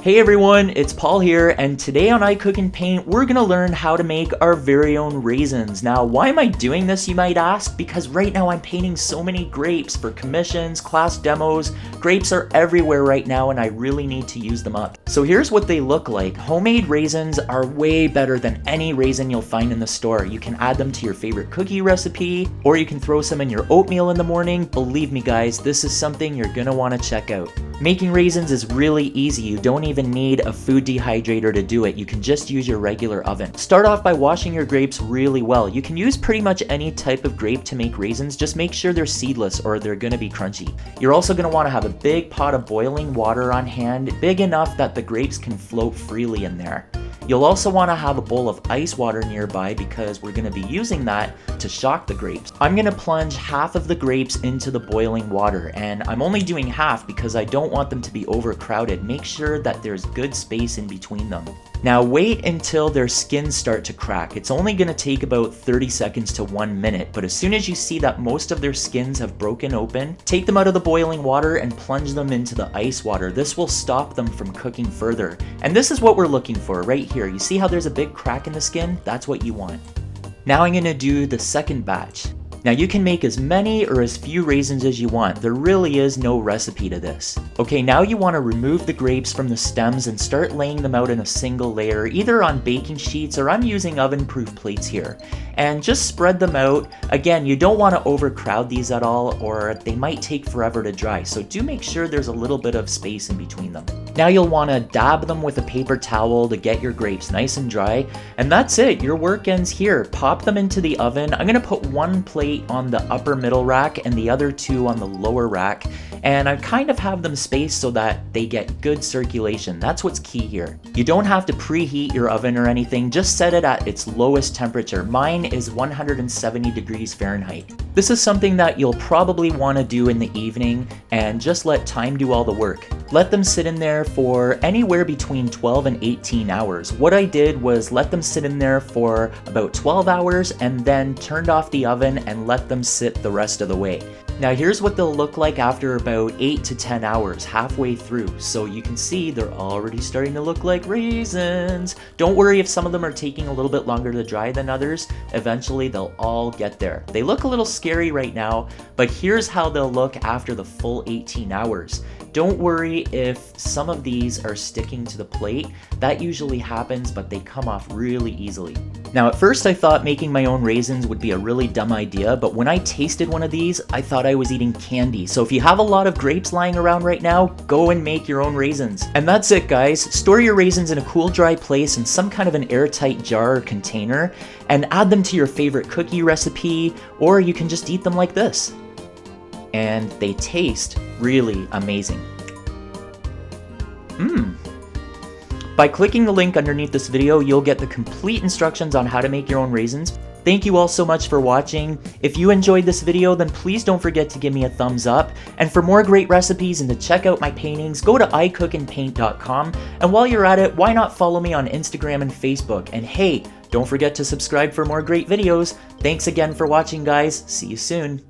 Hey everyone, it's Paul here, and today on I Cook and Paint, we're gonna learn how to make our very own raisins. Now, why am I doing this, you might ask? Because right now I'm painting so many grapes for commissions, class demos. Grapes are everywhere right now, and I really need to use them up. So here's what they look like. Homemade raisins are way better than any raisin you'll find in the store. You can add them to your favorite cookie recipe, or you can throw some in your oatmeal in the morning. Believe me guys, this is something you're gonna wanna check out. Making raisins is really easy. You don't even need a food dehydrator to do it. You can just use your regular oven. Start off by washing your grapes really well. You can use pretty much any type of grape to make raisins. Just make sure they're seedless or they're gonna be crunchy. You're also gonna wanna have a big pot of boiling water on hand, big enough that the grapes can float freely in there. You'll also want to have a bowl of ice water nearby because we're going to be using that to shock the grapes. I'm going to plunge half of the grapes into the boiling water, and I'm only doing half because I don't want them to be overcrowded. Make sure that there's good space in between them. Now wait until their skins start to crack. It's only going to take about 30 seconds to 1 minute, but as soon as you see that most of their skins have broken open, take them out of the boiling water and plunge them into the ice water. This will stop them from cooking further. And this is what we're looking for right here. You see how there's a big crack in the skin? That's what you want. Now I'm going to do the second batch. Now you can make as many or as few raisins as you want. There really is no recipe to this. Okay, now you want to remove the grapes from the stems and start laying them out in a single layer, either on baking sheets or I'm using oven-proof plates here. And just spread them out. Again, you don't want to overcrowd these at all or they might take forever to dry. So do make sure there's a little bit of space in between them. Now you'll want to dab them with a paper towel to get your grapes nice and dry. And that's it, your work ends here. Pop them into the oven. I'm going to put one plate on the upper middle rack and the other two on the lower rack. And I kind of have them spaced so that they get good circulation. That's what's key here. You don't have to preheat your oven or anything, just set it at its lowest temperature. Mine is 170 degrees Fahrenheit. This is something that you'll probably want to do in the evening and just let time do all the work. Let them sit in there for anywhere between 12 and 18 hours. What I did was let them sit in there for about 12 hours and then turned off the oven and let them sit the rest of the way. Now here's what they'll look like after about 8 to 10 hours, halfway through. So you can see they're already starting to look like raisins. Don't worry if some of them are taking a little bit longer to dry than others. Eventually they'll all get there. They look a little scary right now, but here's how they'll look after the full 18 hours. Don't worry if some of these are sticking to the plate. That usually happens, but they come off really easily. Now at first I thought making my own raisins would be a really dumb idea, but when I tasted one of these, I thought I was eating candy. So if you have a lot of grapes lying around right now, go and make your own raisins. And that's it guys. Store your raisins in a cool dry place in some kind of an airtight jar or container and add them to your favorite cookie recipe, or you can just eat them like this. And they taste really amazing. By clicking the link underneath this video, you'll get the complete instructions on how to make your own raisins. Thank you all so much for watching. If you enjoyed this video, then please don't forget to give me a thumbs up. And for more great recipes and to check out my paintings, go to icookandpaint.com. And while you're at it, why not follow me on Instagram and Facebook? And hey, don't forget to subscribe for more great videos. Thanks again for watching, guys. See you soon.